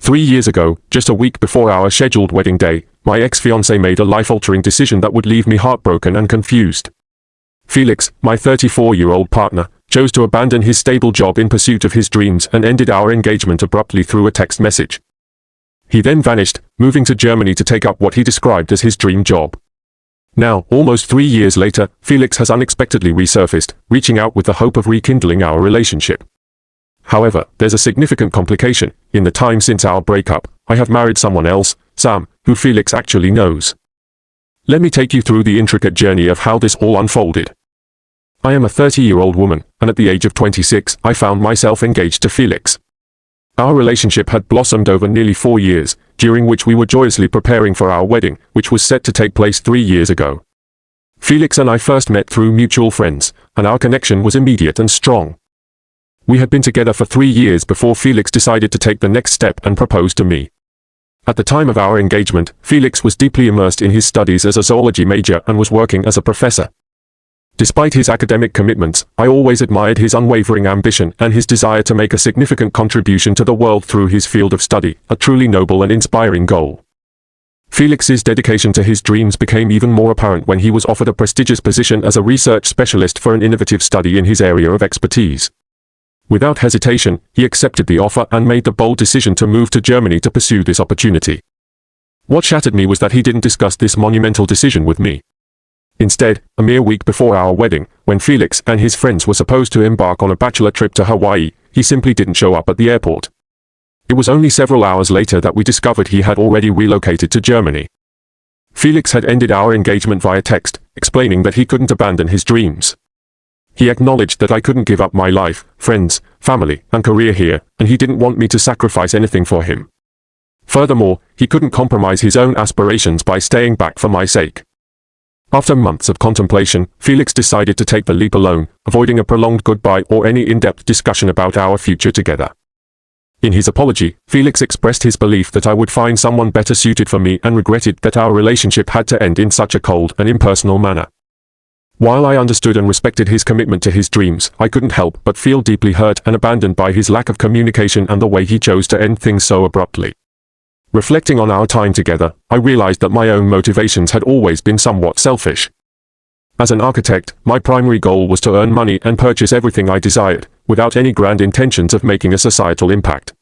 3 years ago, just a week before our scheduled wedding day, my ex-fiancé made a life-altering decision that would leave me heartbroken and confused. Felix, my 34-year-old partner, chose to abandon his stable job in pursuit of his dreams and ended our engagement abruptly through a text message. He then vanished, moving to Germany to take up what he described as his dream job. Now, almost 3 years later, Felix has unexpectedly resurfaced, reaching out with the hope of rekindling our relationship. However, there's a significant complication. In the time since our breakup, I have married someone else, Sam, who Felix actually knows. Let me take you through the intricate journey of how this all unfolded. I am a 30-year-old woman, and at the age of 26, I found myself engaged to Felix. Our relationship had blossomed over nearly 4 years, during which we were joyously preparing for our wedding, which was set to take place 3 years ago. Felix and I first met through mutual friends, and our connection was immediate and strong. We had been together for 3 years before Felix decided to take the next step and propose to me. At the time of our engagement, Felix was deeply immersed in his studies as a zoology major and was working as a professor. Despite his academic commitments, I always admired his unwavering ambition and his desire to make a significant contribution to the world through his field of study, a truly noble and inspiring goal. Felix's dedication to his dreams became even more apparent when he was offered a prestigious position as a research specialist for an innovative study in his area of expertise. Without hesitation, he accepted the offer and made the bold decision to move to Germany to pursue this opportunity. What shattered me was that he didn't discuss this monumental decision with me. Instead, a mere week before our wedding, when Felix and his friends were supposed to embark on a bachelor trip to Hawaii, he simply didn't show up at the airport. It was only several hours later that we discovered he had already relocated to Germany. Felix had ended our engagement via text, explaining that he couldn't abandon his dreams. He acknowledged that I couldn't give up my life, friends, family, and career here, and he didn't want me to sacrifice anything for him. Furthermore, he couldn't compromise his own aspirations by staying back for my sake. After months of contemplation, Felix decided to take the leap alone, avoiding a prolonged goodbye or any in-depth discussion about our future together. In his apology, Felix expressed his belief that I would find someone better suited for me and regretted that our relationship had to end in such a cold and impersonal manner. While I understood and respected his commitment to his dreams, I couldn't help but feel deeply hurt and abandoned by his lack of communication and the way he chose to end things so abruptly. Reflecting on our time together, I realized that my own motivations had always been somewhat selfish. As an architect, my primary goal was to earn money and purchase everything I desired, without any grand intentions of making a societal impact.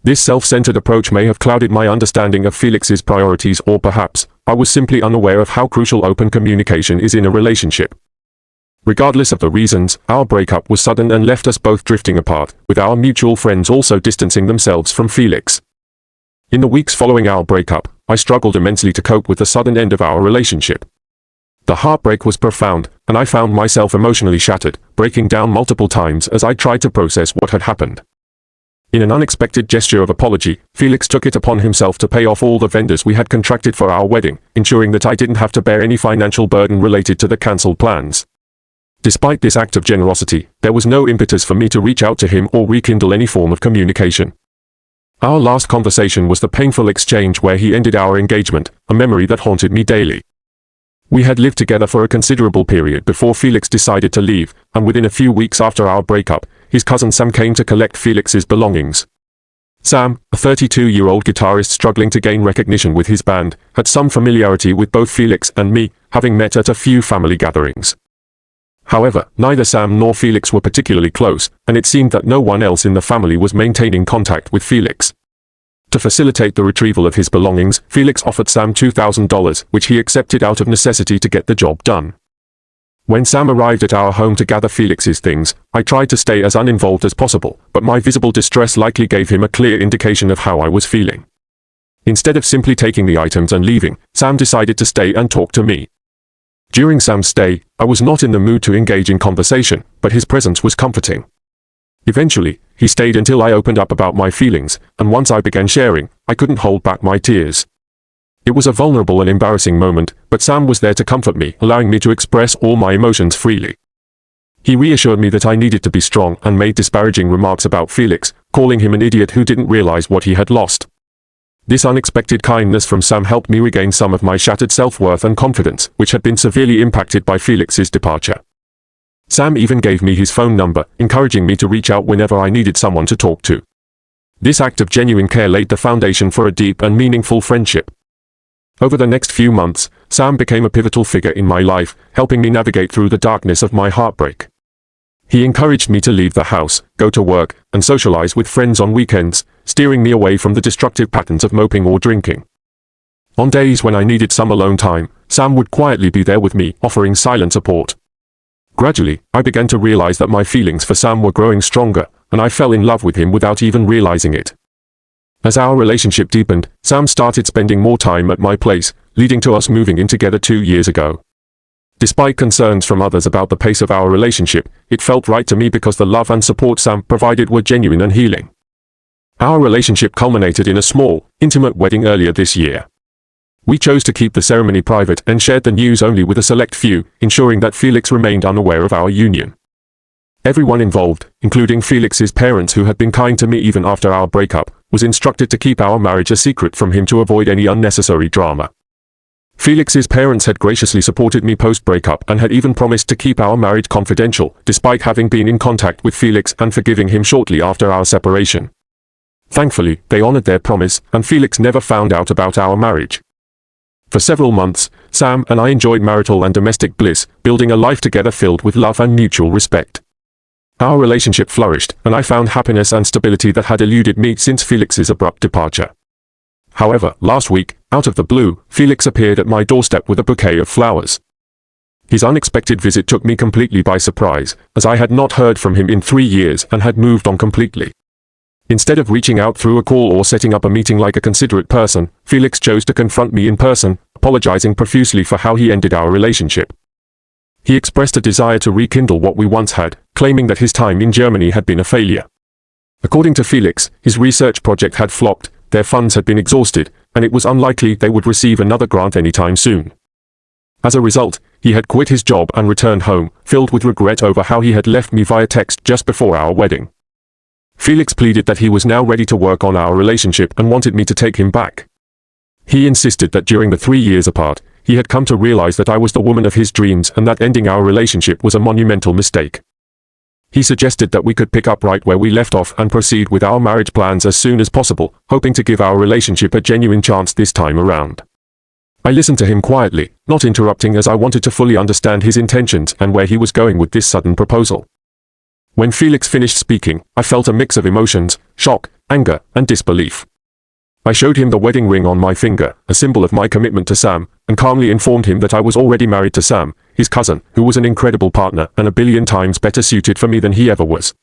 This self-centered approach may have clouded my understanding of Felix's priorities, or perhaps, I was simply unaware of how crucial open communication is in a relationship. Regardless of the reasons, our breakup was sudden and left us both drifting apart, with our mutual friends also distancing themselves from Felix. In the weeks following our breakup, I struggled immensely to cope with the sudden end of our relationship. The heartbreak was profound, and I found myself emotionally shattered, breaking down multiple times as I tried to process what had happened. In an unexpected gesture of apology, Felix took it upon himself to pay off all the vendors we had contracted for our wedding, ensuring that I didn't have to bear any financial burden related to the cancelled plans. Despite this act of generosity, there was no impetus for me to reach out to him or rekindle any form of communication. Our last conversation was the painful exchange where he ended our engagement, a memory that haunted me daily. We had lived together for a considerable period before Felix decided to leave, and within a few weeks after our breakup, his cousin Sam came to collect Felix's belongings. Sam, a 32-year-old guitarist struggling to gain recognition with his band, had some familiarity with both Felix and me, having met at a few family gatherings. However, neither Sam nor Felix were particularly close, and it seemed that no one else in the family was maintaining contact with Felix. To facilitate the retrieval of his belongings, Felix offered Sam $2,000, which he accepted out of necessity to get the job done. When Sam arrived at our home to gather Felix's things, I tried to stay as uninvolved as possible, but my visible distress likely gave him a clear indication of how I was feeling. Instead of simply taking the items and leaving, Sam decided to stay and talk to me. During Sam's stay, I was not in the mood to engage in conversation, but his presence was comforting. Eventually, he stayed until I opened up about my feelings, and once I began sharing, I couldn't hold back my tears. It was a vulnerable and embarrassing moment, but Sam was there to comfort me, allowing me to express all my emotions freely. He reassured me that I needed to be strong and made disparaging remarks about Felix, calling him an idiot who didn't realize what he had lost. This unexpected kindness from Sam helped me regain some of my shattered self-worth and confidence, which had been severely impacted by Felix's departure. Sam even gave me his phone number, encouraging me to reach out whenever I needed someone to talk to. This act of genuine care laid the foundation for a deep and meaningful friendship. Over the next few months, Sam became a pivotal figure in my life, helping me navigate through the darkness of my heartbreak. He encouraged me to leave the house, go to work, and socialize with friends on weekends, steering me away from the destructive patterns of moping or drinking. On days when I needed some alone time, Sam would quietly be there with me, offering silent support. Gradually, I began to realize that my feelings for Sam were growing stronger, and I fell in love with him without even realizing it. As our relationship deepened, Sam started spending more time at my place, leading to us moving in together 2 years ago. Despite concerns from others about the pace of our relationship, it felt right to me because the love and support Sam provided were genuine and healing. Our relationship culminated in a small, intimate wedding earlier this year. We chose to keep the ceremony private and shared the news only with a select few, ensuring that Felix remained unaware of our union. Everyone involved, including Felix's parents who had been kind to me even after our breakup, was instructed to keep our marriage a secret from him to avoid any unnecessary drama. Felix's parents had graciously supported me post-breakup and had even promised to keep our marriage confidential, despite having been in contact with Felix and forgiving him shortly after our separation. Thankfully, they honored their promise, and Felix never found out about our marriage. For several months, Sam and I enjoyed marital and domestic bliss, building a life together filled with love and mutual respect. Our relationship flourished, and I found happiness and stability that had eluded me since Felix's abrupt departure. However, last week, out of the blue, Felix appeared at my doorstep with a bouquet of flowers. His unexpected visit took me completely by surprise, as I had not heard from him in 3 years and had moved on completely. Instead of reaching out through a call or setting up a meeting like a considerate person, Felix chose to confront me in person, apologizing profusely for how he ended our relationship. He expressed a desire to rekindle what we once had, claiming that his time in Germany had been a failure. According to Felix, his research project had flopped, their funds had been exhausted, and it was unlikely they would receive another grant anytime soon. As a result, he had quit his job and returned home, filled with regret over how he had left me via text just before our wedding. Felix pleaded that he was now ready to work on our relationship and wanted me to take him back. He insisted that during the 3 years apart, he had come to realize that I was the woman of his dreams and that ending our relationship was a monumental mistake. He suggested that we could pick up right where we left off and proceed with our marriage plans as soon as possible, hoping to give our relationship a genuine chance this time around. I listened to him quietly, not interrupting as I wanted to fully understand his intentions and where he was going with this sudden proposal. When Felix finished speaking, I felt a mix of emotions, shock, anger, and disbelief. I showed him the wedding ring on my finger, a symbol of my commitment to Sam, and calmly informed him that I was already married to Sam, his cousin, who was an incredible partner and a billion times better suited for me than he ever was.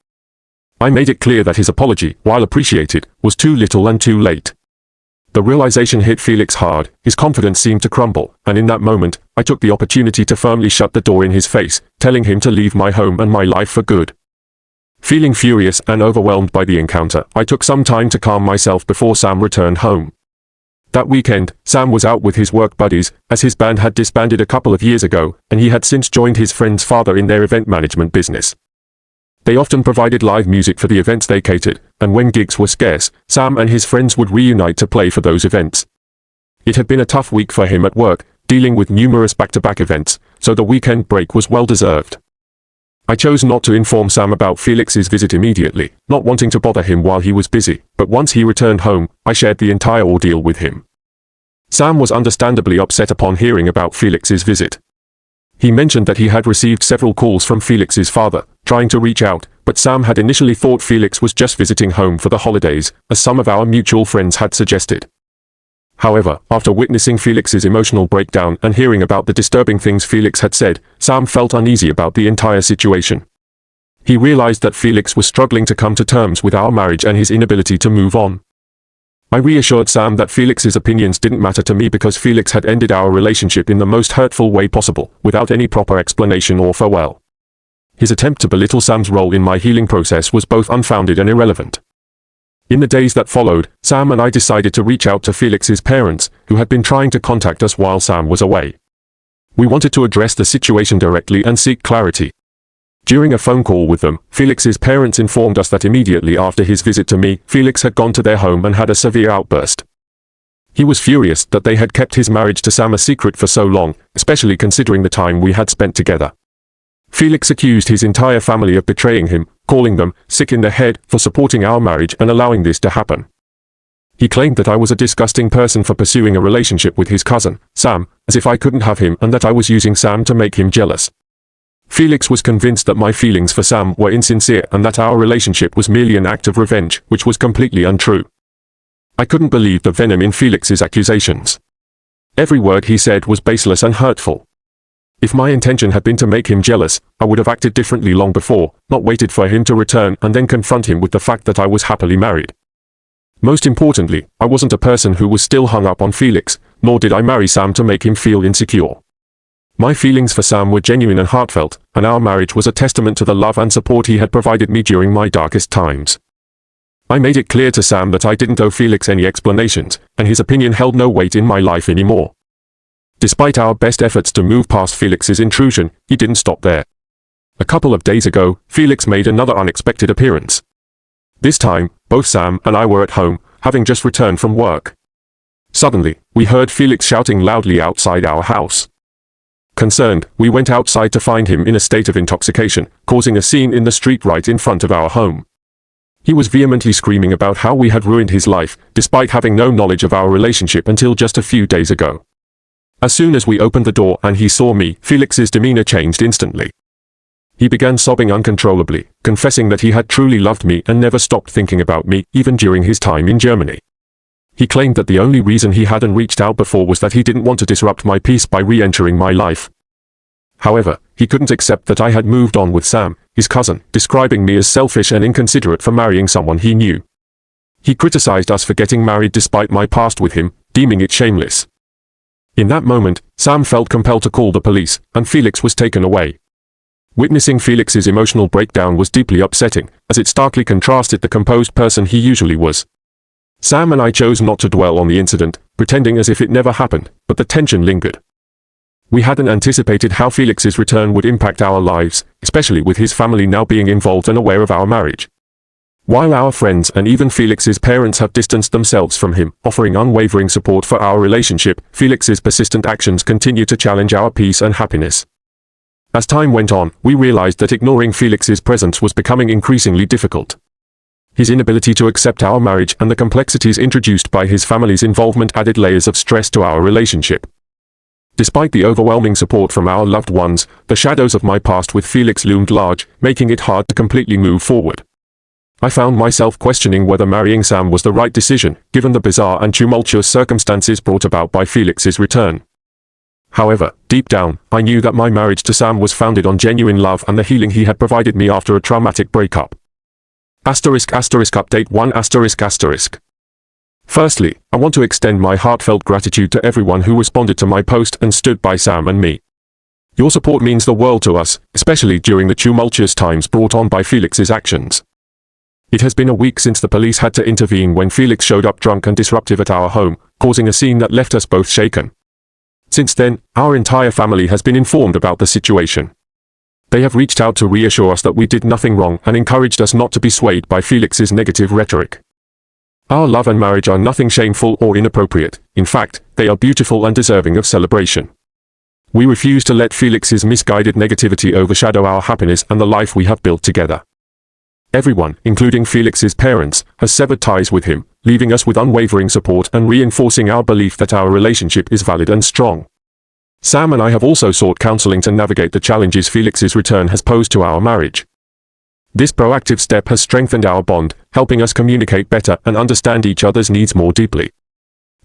I made it clear that his apology, while appreciated, was too little and too late. The realization hit Felix hard, his confidence seemed to crumble, and in that moment, I took the opportunity to firmly shut the door in his face, telling him to leave my home and my life for good. Feeling furious and overwhelmed by the encounter, I took some time to calm myself before Sam returned home. That weekend, Sam was out with his work buddies, as his band had disbanded a couple of years ago, and he had since joined his friend's father in their event management business. They often provided live music for the events they catered, and when gigs were scarce, Sam and his friends would reunite to play for those events. It had been a tough week for him at work, dealing with numerous back-to-back events, so the weekend break was well deserved. I chose not to inform Sam about Felix's visit immediately, not wanting to bother him while he was busy, but once he returned home, I shared the entire ordeal with him. Sam was understandably upset upon hearing about Felix's visit. He mentioned that he had received several calls from Felix's father, trying to reach out, but Sam had initially thought Felix was just visiting home for the holidays, as some of our mutual friends had suggested. However, after witnessing Felix's emotional breakdown and hearing about the disturbing things Felix had said, Sam felt uneasy about the entire situation. He realized that Felix was struggling to come to terms with our marriage and his inability to move on. I reassured Sam that Felix's opinions didn't matter to me because Felix had ended our relationship in the most hurtful way possible, without any proper explanation or farewell. His attempt to belittle Sam's role in my healing process was both unfounded and irrelevant. In the days that followed, Sam and I decided to reach out to Felix's parents, who had been trying to contact us while Sam was away. We wanted to address the situation directly and seek clarity. During a phone call with them, Felix's parents informed us that immediately after his visit to me, Felix had gone to their home and had a severe outburst. He was furious that they had kept his marriage to Sam a secret for so long, especially considering the time we had spent together. Felix accused his entire family of betraying him, calling them sick in the head for supporting our marriage and allowing this to happen. He claimed that I was a disgusting person for pursuing a relationship with his cousin, Sam, as if I couldn't have him and that I was using Sam to make him jealous. Felix was convinced that my feelings for Sam were insincere and that our relationship was merely an act of revenge, which was completely untrue. I couldn't believe the venom in Felix's accusations. Every word he said was baseless and hurtful. If my intention had been to make him jealous, I would have acted differently long before, not waited for him to return and then confront him with the fact that I was happily married. Most importantly, I wasn't a person who was still hung up on Felix, nor did I marry Sam to make him feel insecure. My feelings for Sam were genuine and heartfelt, and our marriage was a testament to the love and support he had provided me during my darkest times. I made it clear to Sam that I didn't owe Felix any explanations, and his opinion held no weight in my life anymore. Despite our best efforts to move past Felix's intrusion, he didn't stop there. A couple of days ago, Felix made another unexpected appearance. This time, both Sam and I were at home, having just returned from work. Suddenly, we heard Felix shouting loudly outside our house. Concerned, we went outside to find him in a state of intoxication, causing a scene in the street right in front of our home. He was vehemently screaming about how we had ruined his life, despite having no knowledge of our relationship until just a few days ago. As soon as we opened the door and he saw me, Felix's demeanor changed instantly. He began sobbing uncontrollably, confessing that he had truly loved me and never stopped thinking about me, even during his time in Germany. He claimed that the only reason he hadn't reached out before was that he didn't want to disrupt my peace by re-entering my life. However, he couldn't accept that I had moved on with Sam, his cousin, describing me as selfish and inconsiderate for marrying someone he knew. He criticized us for getting married despite my past with him, deeming it shameless. In that moment, Sam felt compelled to call the police, and Felix was taken away. Witnessing Felix's emotional breakdown was deeply upsetting, as it starkly contrasted the composed person he usually was. Sam and I chose not to dwell on the incident, pretending as if it never happened, but the tension lingered. We hadn't anticipated how Felix's return would impact our lives, especially with his family now being involved and aware of our marriage. While our friends and even Felix's parents have distanced themselves from him, offering unwavering support for our relationship, Felix's persistent actions continue to challenge our peace and happiness. As time went on, we realized that ignoring Felix's presence was becoming increasingly difficult. His inability to accept our marriage and the complexities introduced by his family's involvement added layers of stress to our relationship. Despite the overwhelming support from our loved ones, the shadows of my past with Felix loomed large, making it hard to completely move forward. I found myself questioning whether marrying Sam was the right decision, given the bizarre and tumultuous circumstances brought about by Felix's return. However, deep down, I knew that my marriage to Sam was founded on genuine love and the healing he had provided me after a traumatic breakup. Update 1 ***. Firstly, I want to extend my heartfelt gratitude to everyone who responded to my post and stood by Sam and me. Your support means the world to us, especially during the tumultuous times brought on by Felix's actions. It has been a week since the police had to intervene when Felix showed up drunk and disruptive at our home, causing a scene that left us both shaken. Since then, our entire family has been informed about the situation. They have reached out to reassure us that we did nothing wrong and encouraged us not to be swayed by Felix's negative rhetoric. Our love and marriage are nothing shameful or inappropriate. In fact, they are beautiful and deserving of celebration. We refuse to let Felix's misguided negativity overshadow our happiness and the life we have built together. Everyone, including Felix's parents, has severed ties with him, leaving us with unwavering support and reinforcing our belief that our relationship is valid and strong. Sam and I have also sought counseling to navigate the challenges Felix's return has posed to our marriage. This proactive step has strengthened our bond, helping us communicate better and understand each other's needs more deeply.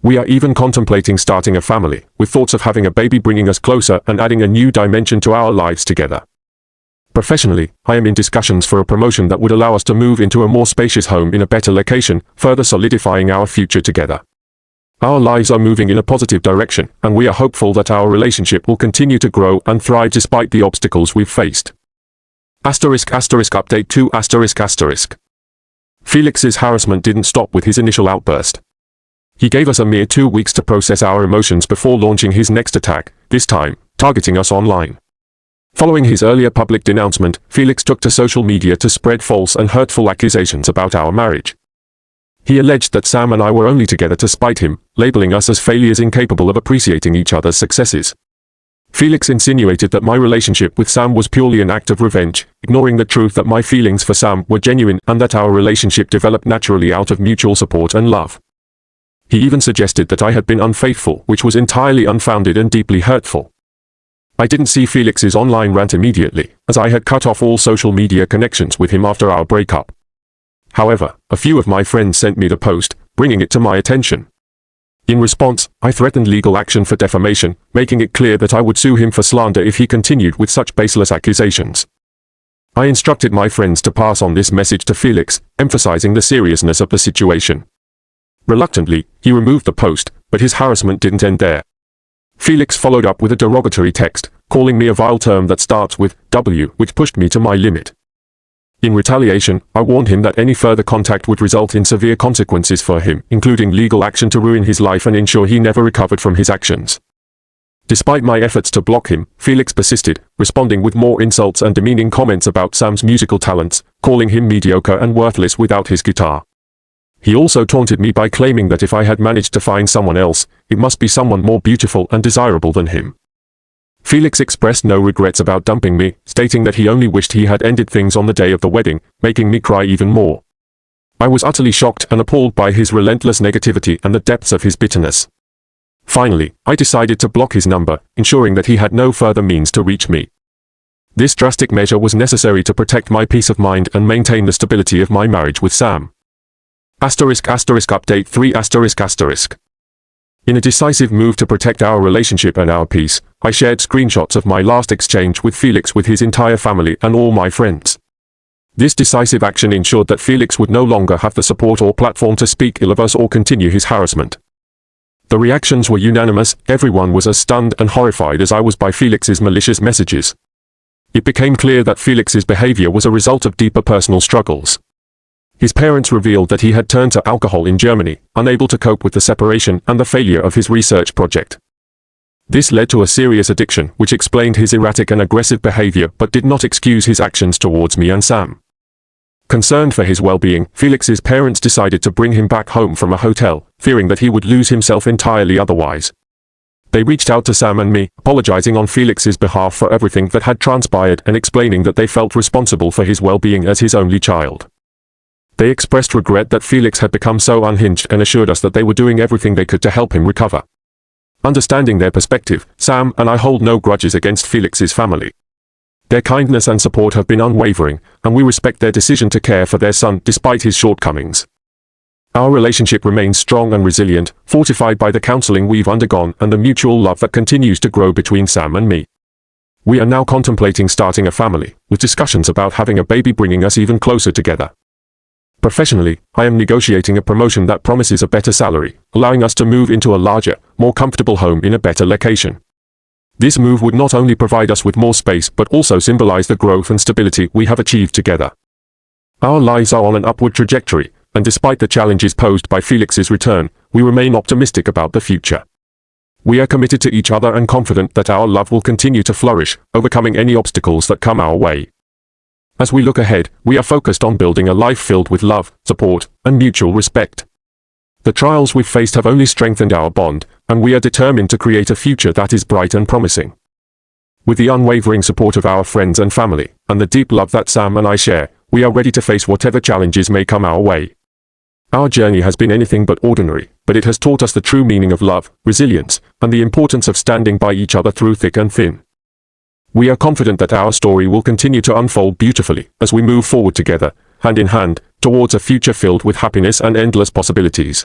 We are even contemplating starting a family, with thoughts of having a baby bringing us closer and adding a new dimension to our lives together. Professionally, I am in discussions for a promotion that would allow us to move into a more spacious home in a better location, further solidifying our future together. Our lives are moving in a positive direction, and we are hopeful that our relationship will continue to grow and thrive despite the obstacles we've faced. Update 2 ***. Felix's harassment didn't stop with his initial outburst. He gave us a mere 2 weeks to process our emotions before launching his next attack, this time, targeting us online. Following his earlier public denouncement, Felix took to social media to spread false and hurtful accusations about our marriage. He alleged that Sam and I were only together to spite him, labeling us as failures incapable of appreciating each other's successes. Felix insinuated that my relationship with Sam was purely an act of revenge, ignoring the truth that my feelings for Sam were genuine and that our relationship developed naturally out of mutual support and love. He even suggested that I had been unfaithful, which was entirely unfounded and deeply hurtful. I didn't see Felix's online rant immediately, as I had cut off all social media connections with him after our breakup. However, a few of my friends sent me the post, bringing it to my attention. In response, I threatened legal action for defamation, making it clear that I would sue him for slander if he continued with such baseless accusations. I instructed my friends to pass on this message to Felix, emphasizing the seriousness of the situation. Reluctantly, he removed the post, but his harassment didn't end there. Felix followed up with a derogatory text, calling me a vile term that starts with W, which pushed me to my limit. In retaliation, I warned him that any further contact would result in severe consequences for him, including legal action to ruin his life and ensure he never recovered from his actions. Despite my efforts to block him, Felix persisted, responding with more insults and demeaning comments about Sam's musical talents, calling him mediocre and worthless without his guitar. He also taunted me by claiming that if I had managed to find someone else, it must be someone more beautiful and desirable than him. Felix expressed no regrets about dumping me, stating that he only wished he had ended things on the day of the wedding, making me cry even more. I was utterly shocked and appalled by his relentless negativity and the depths of his bitterness. Finally, I decided to block his number, ensuring that he had no further means to reach me. This drastic measure was necessary to protect my peace of mind and maintain the stability of my marriage with Sam. Update 3 ***. In a decisive move to protect our relationship and our peace, I shared screenshots of my last exchange with Felix with his entire family and all my friends. This decisive action ensured that Felix would no longer have the support or platform to speak ill of us or continue his harassment. The reactions were unanimous. Everyone was as stunned and horrified as I was by Felix's malicious messages. It became clear that Felix's behavior was a result of deeper personal struggles. His parents revealed that he had turned to alcohol in Germany, unable to cope with the separation and the failure of his research project. This led to a serious addiction, which explained his erratic and aggressive behavior but did not excuse his actions towards me and Sam. Concerned for his well-being, Felix's parents decided to bring him back home from a hotel, fearing that he would lose himself entirely otherwise. They reached out to Sam and me, apologizing on Felix's behalf for everything that had transpired and explaining that they felt responsible for his well-being as his only child. They expressed regret that Felix had become so unhinged and assured us that they were doing everything they could to help him recover. Understanding their perspective, Sam and I hold no grudges against Felix's family. Their kindness and support have been unwavering, and we respect their decision to care for their son despite his shortcomings. Our relationship remains strong and resilient, fortified by the counseling we've undergone and the mutual love that continues to grow between Sam and me. We are now contemplating starting a family, with discussions about having a baby bringing us even closer together. Professionally, I am negotiating a promotion that promises a better salary, allowing us to move into a larger, more comfortable home in a better location. This move would not only provide us with more space but also symbolize the growth and stability we have achieved together. Our lives are on an upward trajectory, and despite the challenges posed by Felix's return, we remain optimistic about the future. We are committed to each other and confident that our love will continue to flourish, overcoming any obstacles that come our way. As we look ahead, we are focused on building a life filled with love, support, and mutual respect. The trials we've faced have only strengthened our bond, and we are determined to create a future that is bright and promising. With the unwavering support of our friends and family, and the deep love that Sam and I share, we are ready to face whatever challenges may come our way. Our journey has been anything but ordinary, but it has taught us the true meaning of love, resilience, and the importance of standing by each other through thick and thin. We are confident that our story will continue to unfold beautifully as we move forward together, hand in hand, towards a future filled with happiness and endless possibilities.